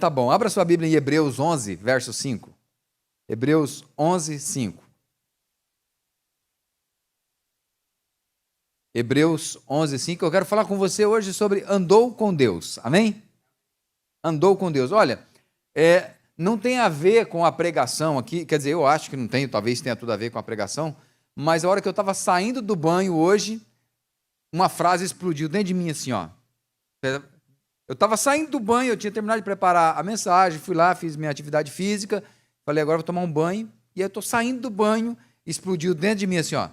tá bom. Abra sua Bíblia em Hebreus 11, verso 5. Hebreus 11, 5. Hebreus 11, 5. Eu quero falar com você hoje sobre andou com Deus. Amém? Andou com Deus. Olha, não tem a ver com a pregação aqui, quer dizer, eu acho que não tem, talvez tenha tudo a ver com a pregação, mas a hora que eu estava saindo do banho hoje, uma frase explodiu dentro de mim assim, ó. Eu estava saindo do banho, eu tinha terminado de preparar a mensagem, fui lá, fiz minha atividade física, falei, agora vou tomar um banho, e aí eu estou saindo do banho, explodiu dentro de mim assim, ó.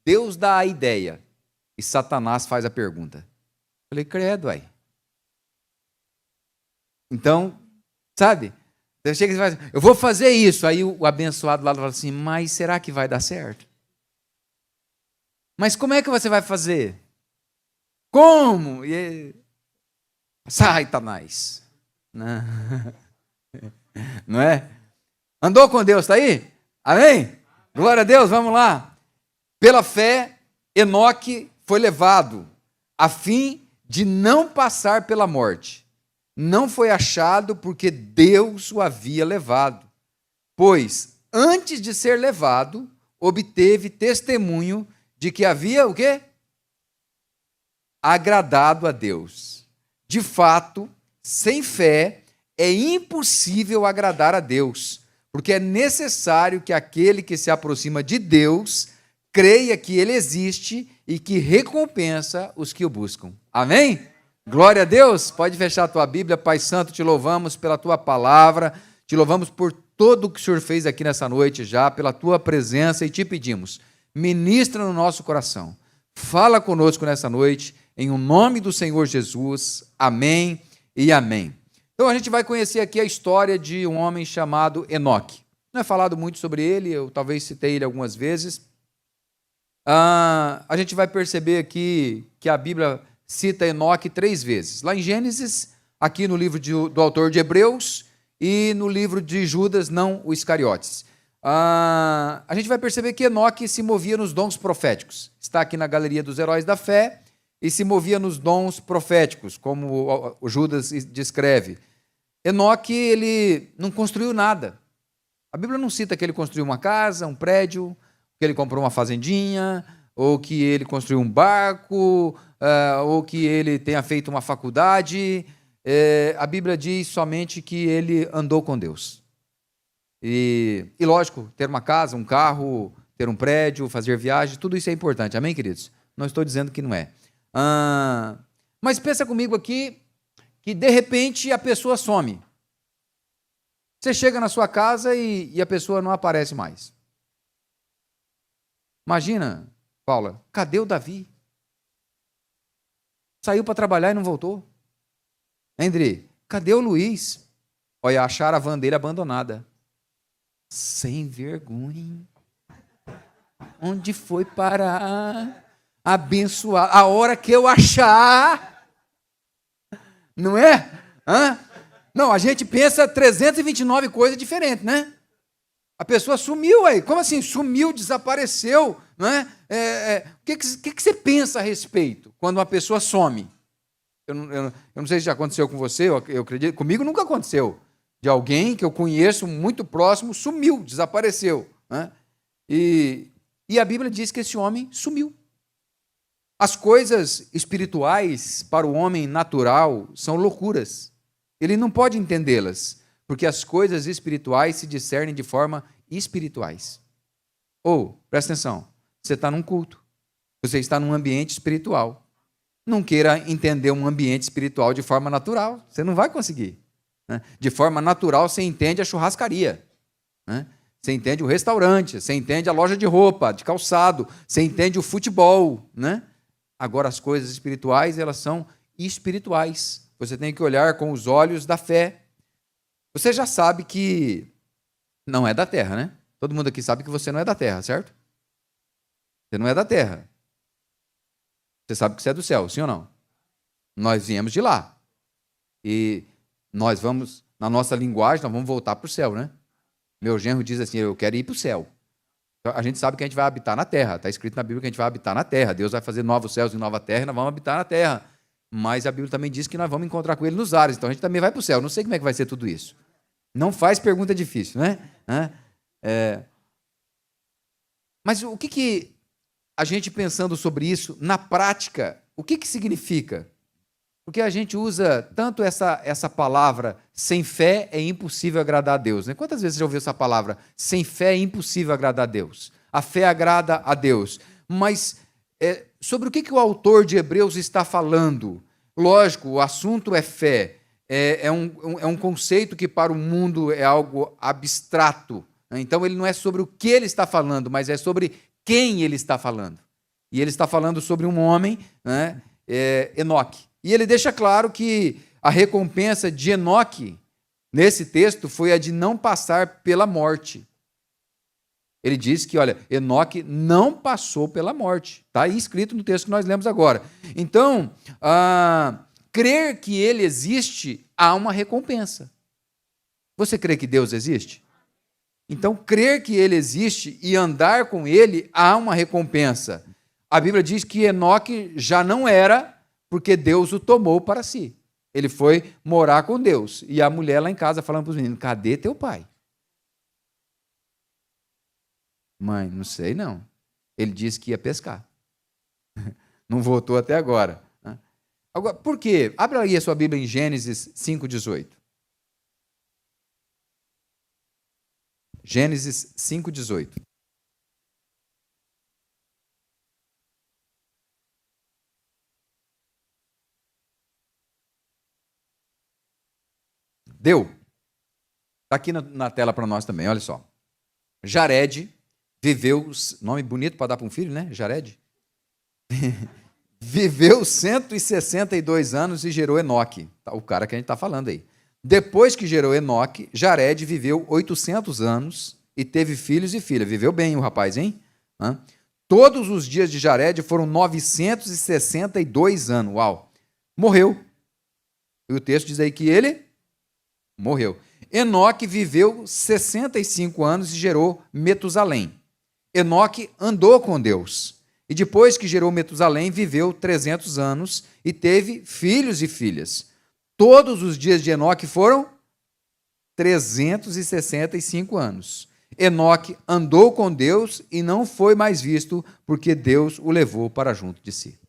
Deus dá a ideia e Satanás faz a pergunta. Falei, credo, aí. Então, sabe? Eu chego e falo, eu vou fazer isso. Aí o abençoado lá fala assim, mas será que vai dar certo? Mas como é que você vai fazer? Como? Satanás. Não é? Andou com Deus, está aí? Amém? Glória a Deus, vamos lá. Pela fé, Enoque foi levado, a fim de não passar pela morte. Não foi achado porque Deus o havia levado. Pois, antes de ser levado, obteve testemunho de que havia o quê? Agradado a Deus. De fato, sem fé, é impossível agradar a Deus, porque é necessário que aquele que se aproxima de Deus creia que Ele existe e que recompensa os que o buscam. Amém? Glória a Deus. Pode fechar a tua Bíblia. Pai Santo, te louvamos pela tua palavra, te louvamos por tudo o que o Senhor fez aqui nessa noite já, pela tua presença, e te pedimos, ministra no nosso coração. Fala conosco nessa noite, em o nome do Senhor Jesus. Amém e amém. Então a gente vai conhecer aqui a história de um homem chamado Enoque. Não é falado muito sobre ele, eu talvez citei ele algumas vezes. A gente vai perceber aqui que a Bíblia cita Enoque 3 vezes. Lá em Gênesis, aqui no livro do autor de Hebreus e no livro de Judas, não o Iscariotes. A gente vai perceber que Enoque se movia nos dons proféticos. Está aqui na galeria dos heróis da fé e se movia nos dons proféticos, como o Judas descreve. Enoque, ele não construiu nada. A Bíblia não cita que ele construiu uma casa, um prédio, que ele comprou uma fazendinha, ou que ele construiu um barco, ou que ele tenha feito uma faculdade. A Bíblia diz somente que ele andou com Deus. E lógico, ter uma casa, um carro, ter um prédio, fazer viagem, tudo isso é importante. Amém, queridos? Não estou dizendo que não é. Mas pensa comigo aqui que, de repente, a pessoa some. Você chega na sua casa e a pessoa não aparece mais. Imagina, Paula, cadê o Davi? Saiu para trabalhar e não voltou. André, cadê o Luiz? Olha, acharam a van dele abandonada. Sem vergonha. Onde foi parar? Abençoar. A hora que eu achar. Não é? Não, a gente pensa 329 coisas diferentes, né? A pessoa sumiu aí. Como assim? Sumiu, desapareceu. Não é? O que você pensa a respeito quando uma pessoa some? Eu não sei se já aconteceu com você, eu acredito. Comigo nunca aconteceu. De alguém que eu conheço muito próximo sumiu, desapareceu. Né? E a Bíblia diz que esse homem sumiu. As coisas espirituais para o homem natural são loucuras. Ele não pode entendê-las, porque as coisas espirituais se discernem de forma espirituais. Presta atenção, você está num culto, você está num ambiente espiritual. Não queira entender um ambiente espiritual de forma natural, você não vai conseguir. Né? De forma natural, você entende a churrascaria, né? Você entende o restaurante, você entende a loja de roupa, de calçado, você entende o futebol. Né? Agora, as coisas espirituais, elas são espirituais. Você tem que olhar com os olhos da fé. Você já sabe que não é da terra, né? Todo mundo aqui sabe que você não é da terra, certo? Você não é da terra. Você sabe que você é do céu, sim ou não? Nós viemos de lá. E nós vamos, na nossa linguagem, nós vamos voltar para o céu, né? Meu genro diz assim, eu quero ir para o céu. A gente sabe que a gente vai habitar na terra. Está escrito na Bíblia que a gente vai habitar na terra. Deus vai fazer novos céus e nova terra e nós vamos habitar na terra. mas a Bíblia também diz que nós vamos encontrar com ele nos ares, então a gente também vai para o céu. Não sei como é que vai ser tudo isso. Não faz pergunta difícil, né? Mas o que a gente pensando sobre isso, na prática, o que significa? Porque a gente usa tanto essa palavra, sem fé é impossível agradar a Deus. Né? Quantas vezes você já ouviu essa palavra? Sem fé é impossível agradar a Deus. A fé agrada a Deus. Mas sobre o que o autor de Hebreus está falando? Lógico, o assunto é fé. É um conceito que para o mundo é algo abstrato. Né? Então ele não é sobre o que ele está falando, mas é sobre quem ele está falando. E ele está falando sobre um homem, né? Enoque. E ele deixa claro que a recompensa de Enoque, nesse texto, foi a de não passar pela morte. Ele diz que, olha, Enoque não passou pela morte. Está aí escrito no texto que nós lemos agora. Então, crer que ele existe, há uma recompensa. Você crê que Deus existe? Então, crer que ele existe e andar com ele, há uma recompensa. A Bíblia diz que Enoque já não era, porque Deus o tomou para si. Ele foi morar com Deus. E a mulher lá em casa falando para os meninos, cadê teu pai? Mãe, não sei não. Ele disse que ia pescar. Não voltou até agora. Agora, por quê? Abra aí a sua Bíblia em Gênesis 5,18. Gênesis 5,18. Deu? Está aqui na tela para nós também, olha só. Jared viveu, nome bonito para dar para um filho, né? Jared. Viveu 162 anos e gerou Enoque, o cara que a gente está falando aí. Depois que gerou Enoque, Jared viveu 800 anos e teve filhos e filhas. Viveu bem o rapaz, hein? Todos os dias de Jared foram 962 anos. Uau! Morreu. E o texto diz aí que ele morreu. Enoque viveu 65 anos e gerou Metusalém. Enoque andou com Deus. E depois que gerou Metusalém, viveu 300 anos e teve filhos e filhas. Todos os dias de Enoque foram 365 anos. Enoque andou com Deus e não foi mais visto, porque Deus o levou para junto de si.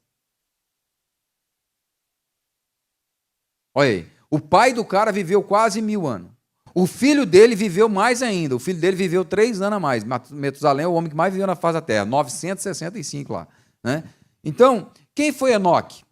Olha aí. O pai do cara viveu quase 1000 anos. O filho dele viveu mais ainda. O filho dele viveu 3 anos a mais. Metusalém é o homem que mais viveu na face da terra. 965 lá. Né? Então, quem foi Enoque?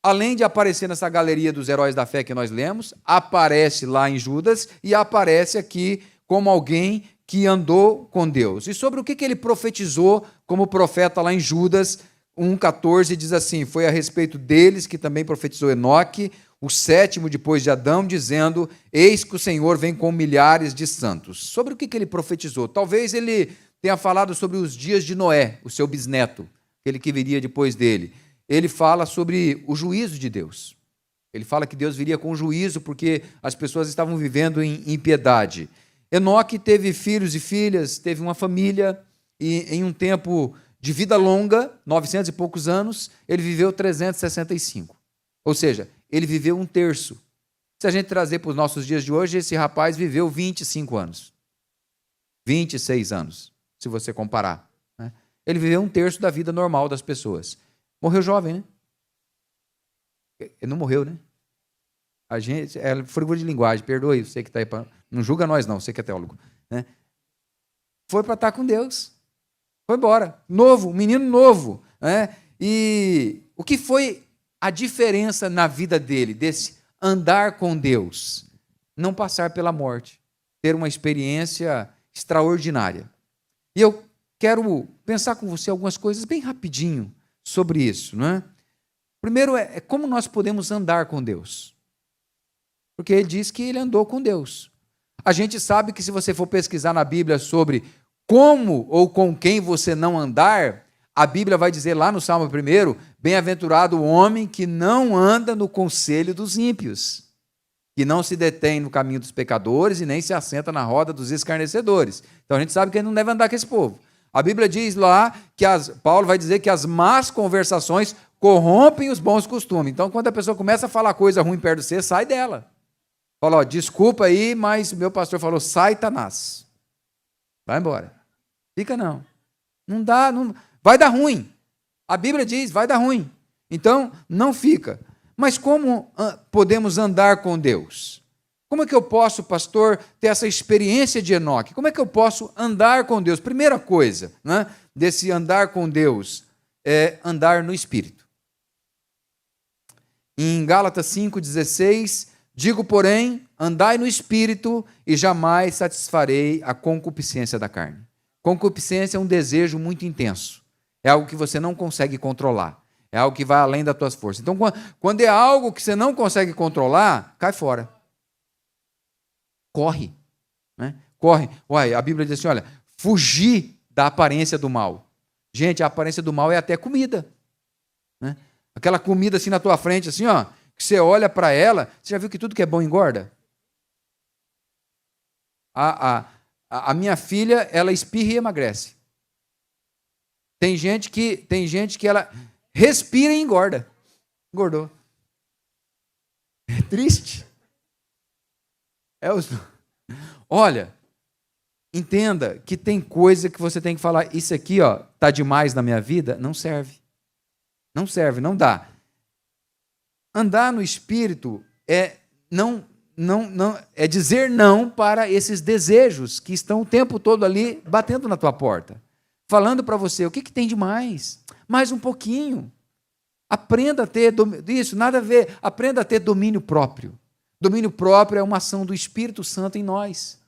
Além de aparecer nessa galeria dos heróis da fé que nós lemos, aparece lá em Judas e aparece aqui como alguém que andou com Deus. E sobre o que ele profetizou como profeta lá em Judas 1,14 diz assim, foi a respeito deles que também profetizou Enoque, o sétimo depois de Adão, dizendo, eis que o Senhor vem com milhares de santos. Sobre o que ele profetizou? Talvez ele tenha falado sobre os dias de Noé, o seu bisneto, aquele que viria depois dele. Ele fala sobre o juízo de Deus. Ele fala que Deus viria com juízo porque as pessoas estavam vivendo em impiedade. Enoque teve filhos e filhas, teve uma família, e em um tempo de vida longa, 900 e poucos anos, ele viveu 365. Ou seja, ele viveu 1/3. Se a gente trazer para os nossos dias de hoje, esse rapaz viveu 25 anos. 26 anos, se você comparar. Né? Ele viveu 1/3 da vida normal das pessoas. Morreu jovem, né? Ele não morreu, né? A gente, é figura de linguagem, perdoe, você que está aí, não julga nós não, você que é teólogo. Né? Foi para estar com Deus. Foi embora. Novo, um menino novo. Né? E o que foi a diferença na vida dele, desse andar com Deus? Não passar pela morte, ter uma experiência extraordinária. E eu quero pensar com você algumas coisas bem rapidinho sobre isso. Não é? Primeiro é como nós podemos andar com Deus. Porque ele diz que ele andou com Deus. A gente sabe que se você for pesquisar na Bíblia sobre como ou com quem você não andar, a Bíblia vai dizer lá no Salmo 1, bem-aventurado o homem que não anda no conselho dos ímpios, que não se detém no caminho dos pecadores e nem se assenta na roda dos escarnecedores. Então a gente sabe que ele não deve andar com esse povo. A Bíblia diz lá que Paulo vai dizer que as más conversações corrompem os bons costumes. Então, quando a pessoa começa a falar coisa ruim perto de você, sai dela. Fala, ó, desculpa aí, mas meu pastor falou, sai, Tanás. Vai embora. Fica não. Não dá, não, vai dar ruim. A Bíblia diz, vai dar ruim. Então, não fica. Mas como podemos andar com Deus? Como é que eu posso, pastor, ter essa experiência de Enoque? Como é que eu posso andar com Deus? Primeira coisa, né, desse andar com Deus é andar no Espírito. Em Gálatas 5,16, digo, porém, andai no Espírito e jamais satisfarei a concupiscência da carne. Concupiscência é um desejo muito intenso. É algo que você não consegue controlar. É algo que vai além das tuas forças. Então, quando é algo que você não consegue controlar, cai fora. Corre. Né? Corre. Olha, a Bíblia diz assim, olha, fugir da aparência do mal. Gente, a aparência do mal é até comida. Né? Aquela comida assim na tua frente, assim, ó, que você olha para ela, você já viu que tudo que é bom engorda? A minha filha, ela espirra e emagrece. Tem gente que ela respira e engorda. Engordou. É triste. Olha, entenda que tem coisa que você tem que falar, isso aqui, ó, tá demais na minha vida, não serve. Não serve, não dá. Andar no Espírito é é dizer não para esses desejos que estão o tempo todo ali batendo na tua porta. Falando para você, o que tem de mais? Mais um pouquinho. Aprenda a ter isso, nada a ver. Aprenda a ter domínio próprio. Domínio próprio é uma ação do Espírito Santo em nós.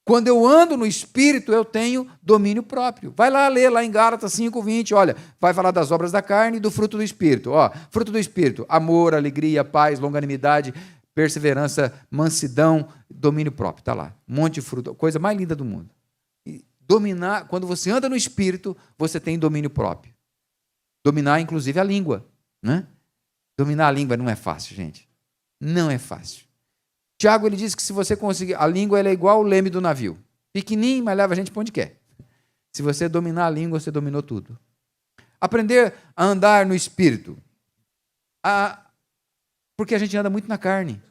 Quando eu ando no Espírito, eu tenho domínio próprio. Vai lá ler, lá em Gálatas 5:20, olha, vai falar das obras da carne e do fruto do Espírito. Ó, fruto do Espírito, amor, alegria, paz, longanimidade, perseverança, mansidão, domínio próprio. Está lá, um monte de fruto, coisa mais linda do mundo. E dominar, quando você anda no Espírito, você tem domínio próprio. Dominar, inclusive, a língua. Né? Dominar a língua não é fácil, gente. Não é fácil. Tiago, ele diz que se você conseguir, a língua ela é igual o leme do navio. Pequenininho, mas leva a gente para onde quer. Se você dominar a língua, você dominou tudo. Aprender a andar no Espírito. Porque a gente anda muito na carne.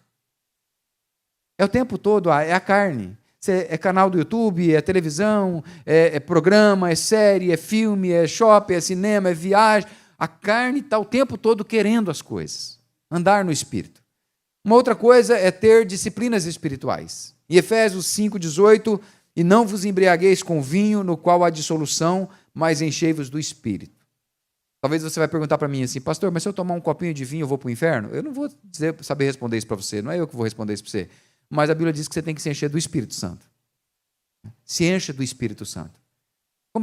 É o tempo todo, é a carne. É canal do YouTube, é televisão, é programa, é série, é filme, é shopping, é cinema, é viagem. A carne está o tempo todo querendo as coisas. Andar no Espírito. Uma outra coisa é ter disciplinas espirituais. Em Efésios 5:18, e não vos embriagueis com vinho, no qual há dissolução, mas enchei-vos do Espírito. Talvez você vai perguntar para mim assim, pastor, mas se eu tomar um copinho de vinho, eu vou para o inferno? Eu não vou saber responder isso para você, não é eu que vou responder isso para você. Mas a Bíblia diz que você tem que se encher do Espírito Santo. Se encha do Espírito Santo.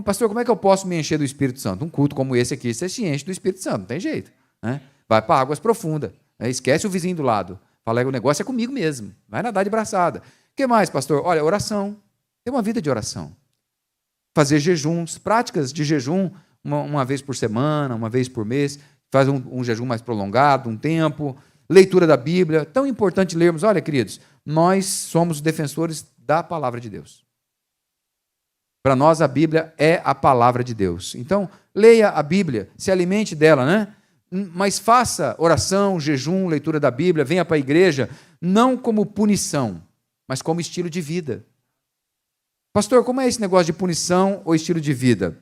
Pastor, como é que eu posso me encher do Espírito Santo? Um culto como esse aqui, você se enche do Espírito Santo, não tem jeito. Né? Vai para águas profundas, né? Esquece o vizinho do lado. Fala, o negócio é comigo mesmo. Vai nadar de braçada. O que mais, pastor? Olha, oração. Tem uma vida de oração. Fazer jejuns, práticas de jejum, uma vez por semana, uma vez por mês. Faz um jejum mais prolongado, um tempo. Leitura da Bíblia. Tão importante lermos. Olha, queridos, nós somos defensores da palavra de Deus. Para nós, a Bíblia é a palavra de Deus. Então, leia a Bíblia, se alimente dela, né? Mas faça oração, jejum, leitura da Bíblia, venha para a igreja, não como punição, mas como estilo de vida. Pastor, como é esse negócio de punição ou estilo de vida?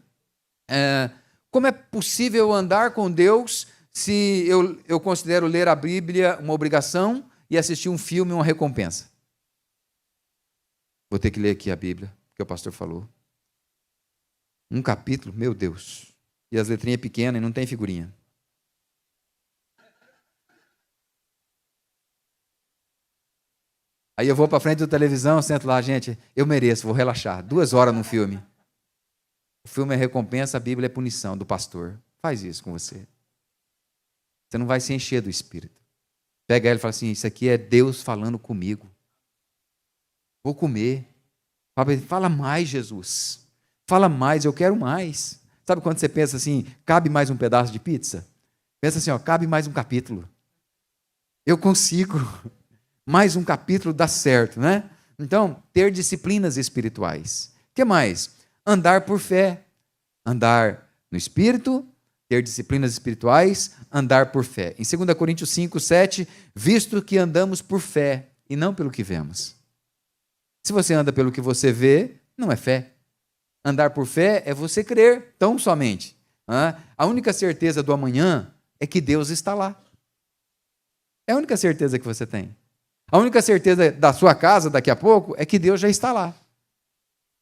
Como é possível andar com Deus se eu considero ler a Bíblia uma obrigação e assistir um filme uma recompensa? Vou ter que ler aqui a Bíblia, porque o pastor falou. Um capítulo, meu Deus. E as letrinhas pequenas e não tem figurinha. Aí eu vou para frente da televisão, sento lá, gente, eu mereço, vou relaxar. 2 horas num filme. O filme é recompensa, a Bíblia é punição do pastor. Faz isso com você. Você não vai se encher do Espírito. Pega ele e fala assim, isso aqui é Deus falando comigo. Vou comer. Fala mais, Jesus. Fala mais, eu quero mais. Sabe quando você pensa assim, cabe mais um pedaço de pizza? Pensa assim, ó, cabe mais um capítulo. Eu consigo. Mais um capítulo dá certo, né? Então, ter disciplinas espirituais. O que mais? Andar por fé. Andar no Espírito, ter disciplinas espirituais, andar por fé. Em 2 Coríntios 5, 7, visto que andamos por fé e não pelo que vemos. Se você anda pelo que você vê, não é fé. Andar por fé é você crer, tão somente. A única certeza do amanhã é que Deus está lá. É a única certeza que você tem. A única certeza da sua casa daqui a pouco é que Deus já está lá.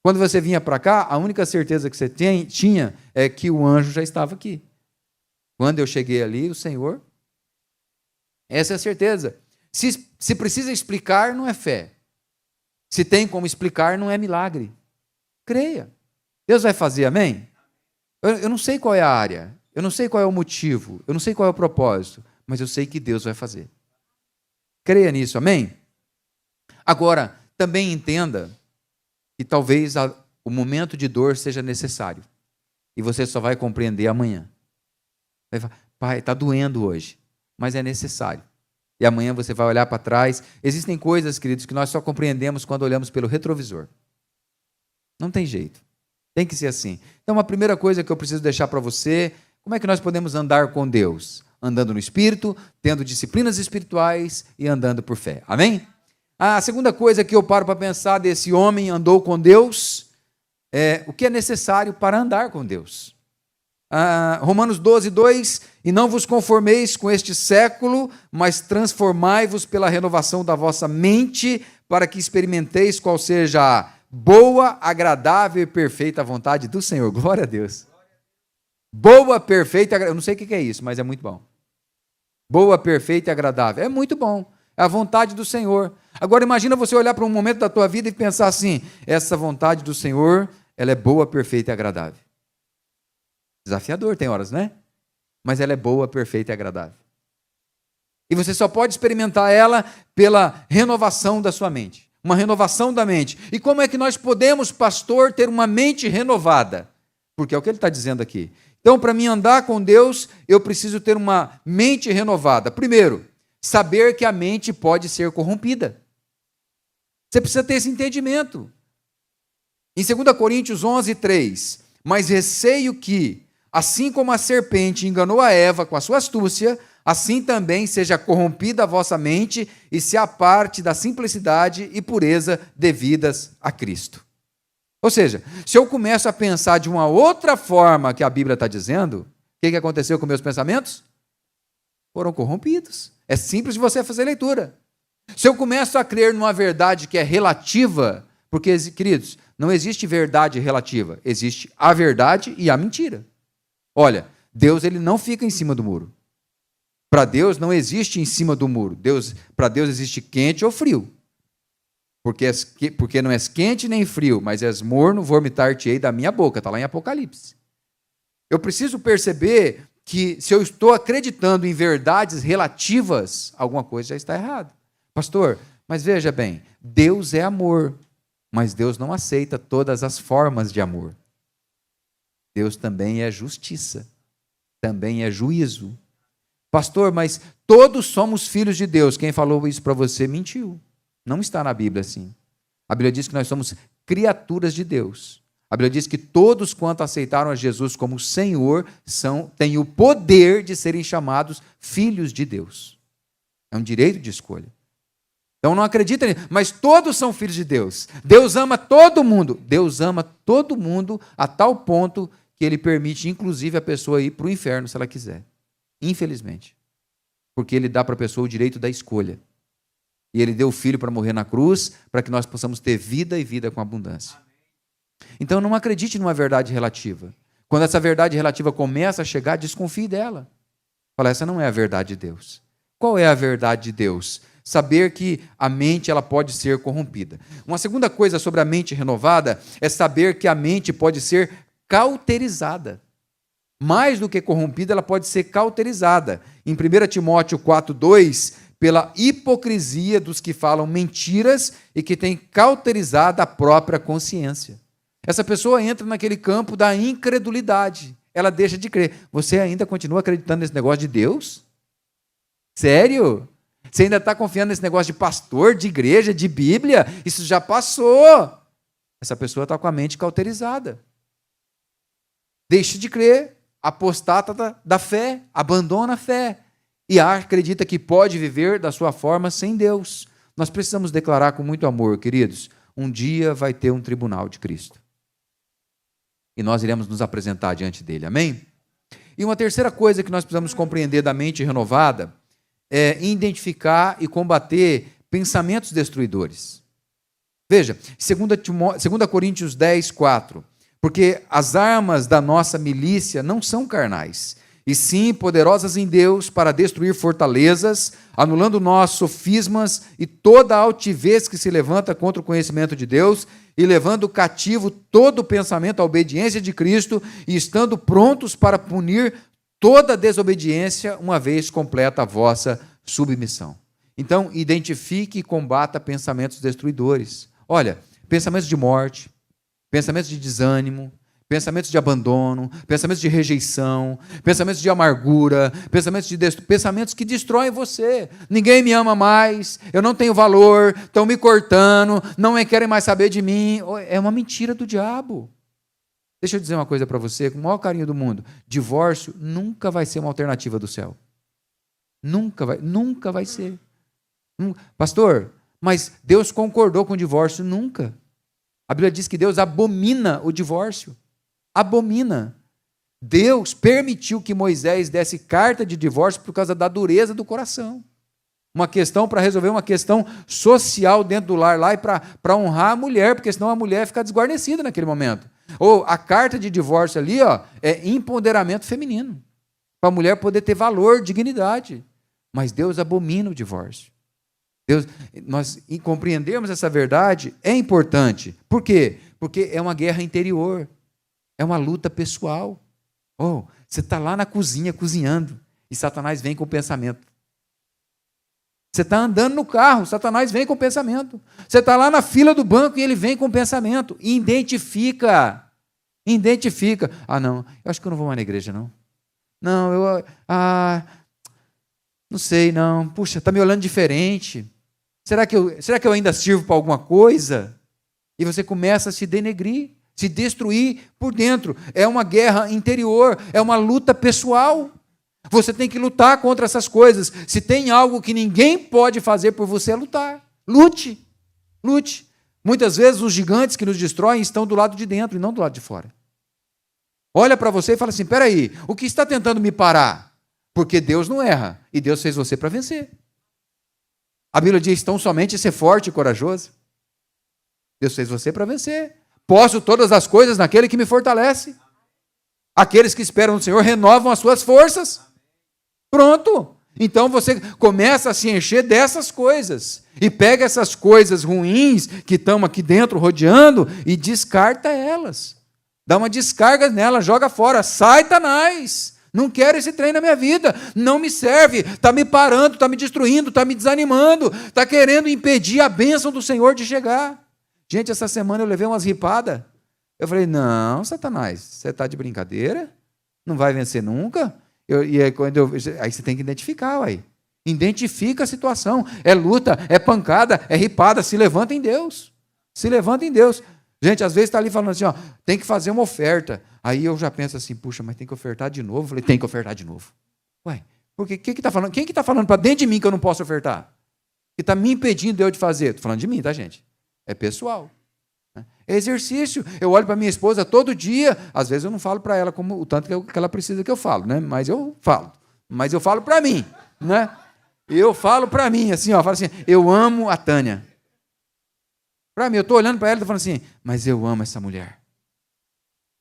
Quando você vinha para cá, a única certeza que você tinha é que o anjo já estava aqui. Quando eu cheguei ali, o Senhor... Essa é a certeza. Se precisa explicar, não é fé. Se tem como explicar, não é milagre. Creia. Deus vai fazer, amém? Eu não sei qual é a área, eu não sei qual é o motivo, eu não sei qual é o propósito, mas eu sei que Deus vai fazer. Creia nisso, amém? Agora, também entenda que talvez o momento de dor seja necessário. E você só vai compreender amanhã. Vai falar, pai, está doendo hoje, mas é necessário. E amanhã você vai olhar para trás. Existem coisas, queridos, que nós só compreendemos quando olhamos pelo retrovisor. Não tem jeito. Tem que ser assim. Então, a primeira coisa que eu preciso deixar para você, como é que nós podemos andar com Deus? Andando no Espírito, tendo disciplinas espirituais e andando por fé. Amém? A segunda coisa que eu paro para pensar desse homem andou com Deus, é o que é necessário para andar com Deus. Romanos 12, 2, e não vos conformeis com este século, mas transformai-vos pela renovação da vossa mente, para que experimenteis qual seja a boa, agradável e perfeita vontade do Senhor. Glória a Deus. Boa, perfeita, eu não sei o que é isso, mas é muito bom. Boa, perfeita e agradável. É muito bom. É a vontade do Senhor. Agora imagina você olhar para um momento da tua vida e pensar assim, essa vontade do Senhor, ela é boa, perfeita e agradável. Desafiador, tem horas, né? Mas ela é boa, perfeita e agradável. E você só pode experimentar ela pela renovação da sua mente. Uma renovação da mente. E como é que nós podemos, pastor, ter uma mente renovada? Porque é o que ele está dizendo aqui. Então, para mim andar com Deus, eu preciso ter uma mente renovada. Primeiro, saber que a mente pode ser corrompida. Você precisa ter esse entendimento. Em 2 Coríntios 11, 3, mas receio que, assim como a serpente enganou a Eva com a sua astúcia, assim também seja corrompida a vossa mente e se aparte da simplicidade e pureza devidas a Cristo. Ou seja, se eu começo a pensar de uma outra forma que a Bíblia está dizendo, o que aconteceu com meus pensamentos? Foram corrompidos. É simples de você fazer leitura. Se eu começo a crer numa verdade que é relativa, porque, queridos, não existe verdade relativa, existe a verdade e a mentira. Olha, Deus ele não fica em cima do muro. Para Deus não existe em cima do muro. Para Deus existe quente ou frio. Porque não és quente nem frio, mas és morno, vomitar-te-ei da minha boca. Está lá em Apocalipse. Eu preciso perceber que se eu estou acreditando em verdades relativas, alguma coisa já está errada. Pastor, mas veja bem, Deus é amor, mas Deus não aceita todas as formas de amor. Deus também é justiça, também é juízo. Pastor, mas todos somos filhos de Deus. Quem falou isso para você mentiu. Não está na Bíblia assim. A Bíblia diz que nós somos criaturas de Deus. A Bíblia diz que todos quanto aceitaram a Jesus como Senhor têm o poder de serem chamados filhos de Deus. É um direito de escolha. Então não acredita nisso, mas todos são filhos de Deus. Deus ama todo mundo. Deus ama todo mundo a tal ponto que Ele permite, inclusive, a pessoa ir para o inferno se ela quiser. Infelizmente. Porque Ele dá para a pessoa o direito da escolha. E Ele deu o Filho para morrer na cruz, para que nós possamos ter vida e vida com abundância. Então não acredite numa verdade relativa. Quando essa verdade relativa começa a chegar, desconfie dela. Fala, essa não é a verdade de Deus. Qual é a verdade de Deus? Saber que a mente ela pode ser corrompida. Uma segunda coisa sobre a mente renovada é saber que a mente pode ser cauterizada. Mais do que corrompida, ela pode ser cauterizada. Em 1 Timóteo 4:2, pela hipocrisia dos que falam mentiras e que têm cauterizado a própria consciência. Essa pessoa entra naquele campo da incredulidade. Ela deixa de crer. Você ainda continua acreditando nesse negócio de Deus? Sério? Você ainda está confiando nesse negócio de pastor, de igreja, de Bíblia? Isso já passou. Essa pessoa está com a mente cauterizada. deixa de crer, apostata da fé, abandona a fé e acredita que pode viver da sua forma sem Deus. Nós precisamos declarar com muito amor, queridos, um dia vai ter um tribunal de Cristo. E nós iremos nos apresentar diante dele, amém? E uma terceira coisa que nós precisamos compreender da mente renovada é identificar e combater pensamentos destruidores. Veja, 2 Coríntios 10, 4. Porque as armas da nossa milícia não são carnais, e sim poderosas em Deus para destruir fortalezas, anulando nós sofismas e toda a altivez que se levanta contra o conhecimento de Deus, e levando cativo todo o pensamento à obediência de Cristo, e estando prontos para punir toda desobediência, uma vez completa a vossa submissão. Então, identifique e combata pensamentos destruidores. Olha, pensamentos de morte, pensamentos de desânimo, pensamentos de abandono, pensamentos de rejeição, pensamentos de amargura, pensamentos que destroem você. Ninguém me ama mais, eu não tenho valor, estão me cortando, não querem mais saber de mim. É uma mentira do diabo. Deixa eu dizer uma coisa para você, com o maior carinho do mundo. Divórcio nunca vai ser uma alternativa do céu. Nunca vai ser. Pastor, mas Deus concordou com o divórcio? Nunca. A Bíblia diz que Deus abomina o divórcio. Abomina. Deus permitiu que Moisés desse carta de divórcio por causa da dureza do coração. Uma questão para resolver uma questão social dentro do lar lá e para honrar a mulher, porque senão a mulher fica desguarnecida naquele momento. Ou a carta de divórcio ali, é empoderamento feminino, para a mulher poder ter valor, dignidade. Mas Deus abomina o divórcio. Nós compreendermos essa verdade é importante. Por quê? Porque é uma guerra interior, é uma luta pessoal. Você está lá na cozinha cozinhando e Satanás vem com o pensamento. Você está andando no carro, Satanás vem com o pensamento. Você está lá na fila do banco e ele vem com o pensamento. Identifica. Não, eu acho que eu não vou mais na igreja, não. Não, não sei, não. Puxa, está me olhando diferente. Será que eu ainda sirvo para alguma coisa? E você começa a se denegrir, se destruir por dentro. É uma guerra interior, é uma luta pessoal. Você tem que lutar contra essas coisas. Se tem algo que ninguém pode fazer por você, é lutar. Lute. Muitas vezes os gigantes que nos destroem estão do lado de dentro e não do lado de fora. Olha para você e fala assim, peraí, o que está tentando me parar? Porque Deus não erra, e Deus fez você para vencer. A Bíblia diz, tão somente ser forte e corajoso. Deus fez você para vencer. Posso todas as coisas naquele que me fortalece. Aqueles que esperam no Senhor renovam as suas forças. Pronto. Então você começa a se encher dessas coisas. E pega essas coisas ruins que estão aqui dentro rodeando e descarta elas. Dá uma descarga nela, joga fora. Sai, Satanás! Não quero esse trem na minha vida. Não me serve. Está me parando, está me destruindo, está me desanimando. Está querendo impedir a bênção do Senhor de chegar. Gente, essa semana eu levei umas ripadas. Eu falei, não, Satanás, você está de brincadeira? Não vai vencer nunca? Aí você tem que identificar, uai. Identifica a situação. É luta, é pancada, é ripada. Se levanta em Deus. Gente, às vezes está ali falando assim, tem que fazer uma oferta. Aí eu já penso assim, puxa, mas tem que ofertar de novo? Eu falei, tem que ofertar de novo. Ué, porque quem que está falando? Quem que está falando para dentro de mim que eu não posso ofertar? Que está me impedindo eu de fazer? Estou falando de mim, tá, gente? É pessoal. É exercício. Eu olho para minha esposa todo dia, às vezes eu não falo para ela como o tanto que ela precisa que eu falo, né? Mas eu falo para mim, né? Eu falo para mim, assim, falo assim, eu amo a Tânia. Para mim, eu estou olhando para ela e estou falando assim, mas eu amo essa mulher.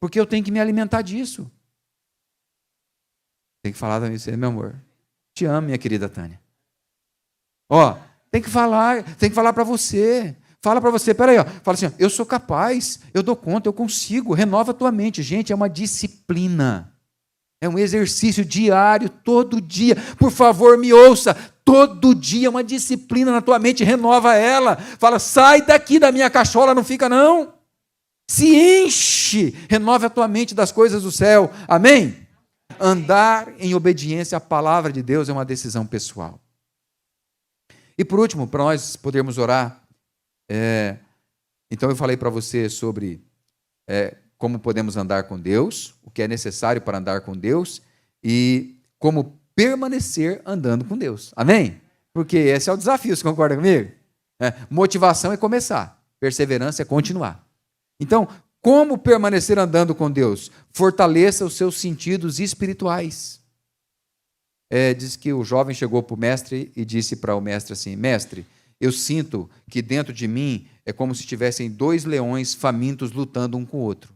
Porque eu tenho que me alimentar disso. Tem que falar também, meu amor. Te amo, minha querida Tânia. Tem que falar para você. Fala para você, peraí, fala assim, eu sou capaz, eu dou conta, eu consigo, renova a tua mente. Gente, é uma disciplina. É um exercício diário, todo dia. Por favor, me ouça. Todo dia uma disciplina na tua mente, renova ela. Fala, sai daqui da minha cachola, não fica não. Se enche, renova a tua mente das coisas do céu. Amém? Andar em obediência à palavra de Deus é uma decisão pessoal. E por último, para nós podermos orar, então eu falei para você sobre como podemos andar com Deus, o que é necessário para andar com Deus e como permanecer andando com Deus. Amém? Porque esse é o desafio, você concorda comigo? Motivação é começar, perseverança é continuar. Então, como permanecer andando com Deus? Fortaleça os seus sentidos espirituais. Diz que o jovem chegou para o mestre e disse para o mestre assim: mestre, eu sinto que dentro de mim é como se tivessem 2 leões famintos lutando um com o outro.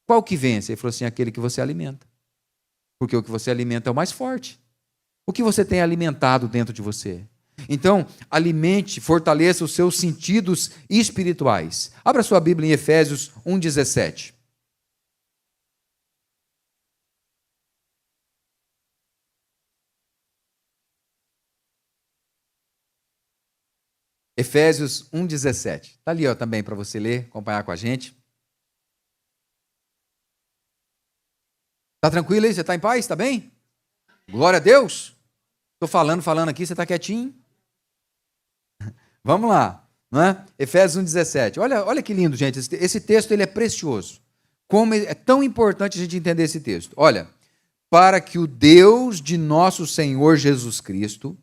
Qual que vence? Ele falou assim: aquele que você alimenta. Porque o que você alimenta é o mais forte. O que você tem alimentado dentro de você? Então, alimente, fortaleça os seus sentidos espirituais. Abra sua Bíblia em Efésios 1,17. Efésios 1,17. Está ali também para você ler, acompanhar com a gente. Está tranquilo aí? Você está em paz? Está bem? Glória a Deus. Estou falando aqui, você está quietinho? Vamos lá, não é? Efésios 1,17. Olha que lindo, gente. Esse texto ele é precioso. Como é tão importante a gente entender esse texto. Olha, para que o Deus de nosso Senhor Jesus Cristo,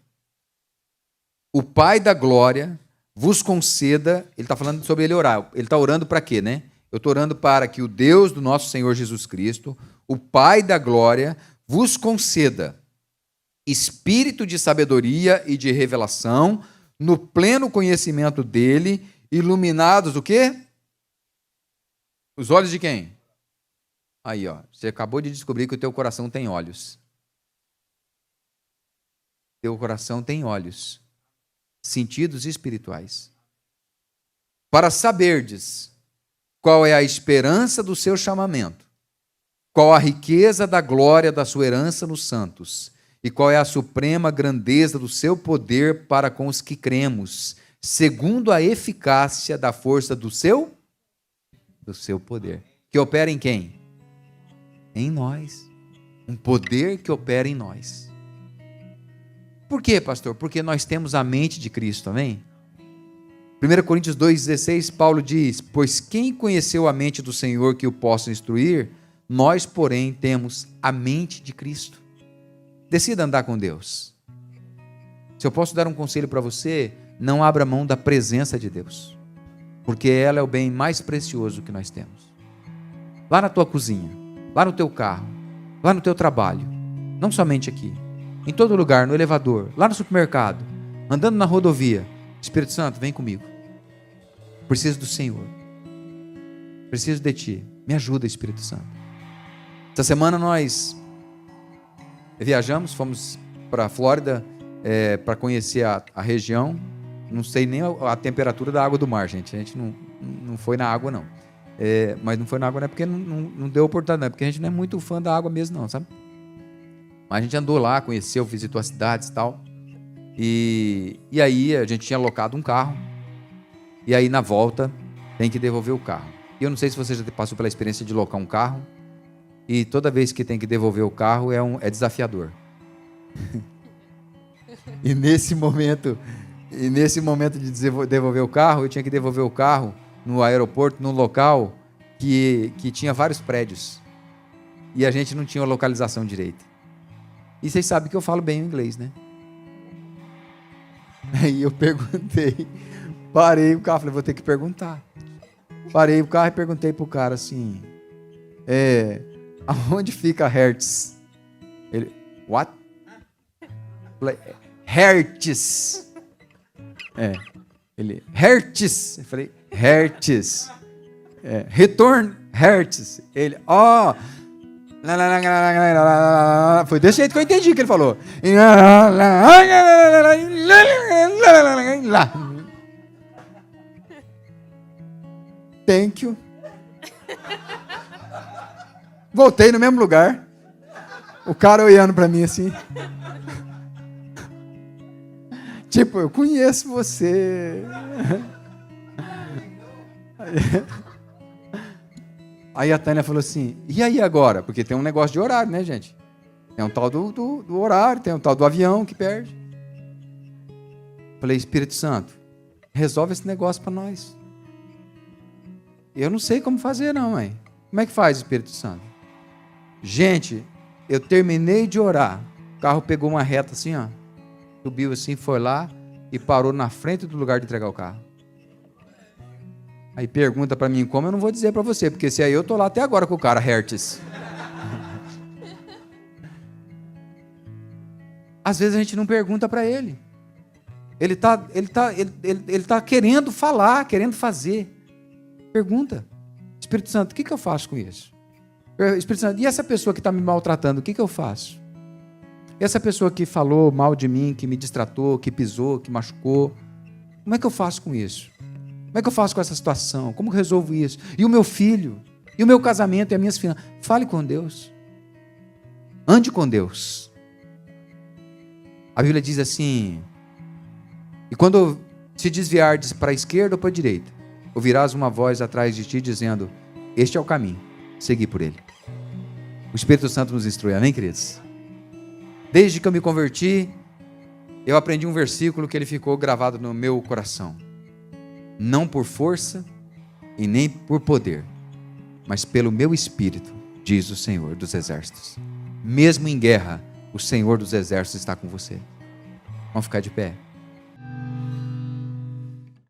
o Pai da glória, vos conceda. Ele está falando sobre ele orar. Ele está orando para quê, né? Eu estou orando para que o Deus do nosso Senhor Jesus Cristo, o Pai da glória, vos conceda espírito de sabedoria e de revelação, no pleno conhecimento dele, iluminados o quê? Os olhos de quem? Aí, você acabou de descobrir que o teu coração tem olhos. Teu coração tem olhos, sentidos espirituais. Para saberdes qual é a esperança do seu chamamento, qual a riqueza da glória da sua herança nos santos, e qual é a suprema grandeza do seu poder para com os que cremos, segundo a eficácia da força do seu poder. Que opera em quem? Em nós. Um poder que opera em nós. Por quê, pastor? Porque nós temos a mente de Cristo, amém? 1 Coríntios 2,16, Paulo diz: pois quem conheceu a mente do Senhor que o possa instruir? Nós, porém, temos a mente de Cristo. Decida andar com Deus. Se eu posso dar um conselho para você, não abra mão da presença de Deus, porque ela é o bem mais precioso que nós temos. Lá na tua cozinha, lá no teu carro, lá no teu trabalho, não somente aqui, em todo lugar, no elevador, lá no supermercado, andando na rodovia, Espírito Santo, vem comigo. Preciso do Senhor. Preciso de Ti. Me ajuda, Espírito Santo. Essa semana nós viajamos, fomos para a Flórida para conhecer a região. Não sei nem a temperatura da água do mar, gente. A gente não foi na água, não. Mas não foi na água não é porque não deu oportunidade, não é porque a gente não é muito fã da água mesmo, não, sabe? Mas a gente andou lá, conheceu, visitou as cidades e tal. E aí a gente tinha alocado um carro. E aí na volta tem que devolver o carro. E eu não sei se você já passou pela experiência de locar um carro. E toda vez que tem que devolver o carro é desafiador. E nesse momento de devolver o carro, eu tinha que devolver o carro no aeroporto, num local que tinha vários prédios. E a gente não tinha a localização direita. E vocês sabem que eu falo bem o inglês, né? Aí eu perguntei, parei o carro, falei, vou ter que perguntar. Parei o carro e perguntei pro cara assim, aonde fica Hertz? Ele, what? Falei, Hertz. Ele, Hertz. Eu falei, Hertz. Return Hertz. Ele, foi desse jeito que eu entendi que ele falou. Thank you. Voltei no mesmo lugar. O cara olhando pra mim assim. Tipo, eu conheço você. Aí a Tânia falou assim, e aí agora? Porque tem um negócio de horário, né, gente? Tem um tal do horário, tem um tal do avião que perde. Falei, Espírito Santo, resolve esse negócio para nós. Eu não sei como fazer não, mãe. Como é que faz, Espírito Santo? Gente, eu terminei de orar. O carro pegou uma reta assim, ó. Subiu assim, foi lá e parou na frente do lugar de entregar o carro. Aí pergunta para mim como, eu não vou dizer para você, porque se aí eu tô lá até agora com o cara, Hertz. Às vezes a gente não pergunta para ele. Ele tá querendo falar, querendo fazer. Pergunta. Espírito Santo, o que eu faço com isso? Espírito Santo, e essa pessoa que está me maltratando, o que eu faço? E essa pessoa que falou mal de mim, que me distratou, que pisou, que machucou, como é que eu faço com isso? Como é que eu faço com essa situação? Como eu resolvo isso? E o meu filho? E o meu casamento e as minhas finanças? Fale com Deus. Ande com Deus. A Bíblia diz assim, e quando se desviardes para a esquerda ou para a direita, ouvirás uma voz atrás de ti dizendo, este é o caminho, segui por ele. O Espírito Santo nos instrui, amém, queridos? Desde que eu me converti, eu aprendi um versículo que ele ficou gravado no meu coração. Não por força e nem por poder, mas pelo meu Espírito, diz o Senhor dos Exércitos. Mesmo em guerra, o Senhor dos Exércitos está com você. Vamos ficar de pé.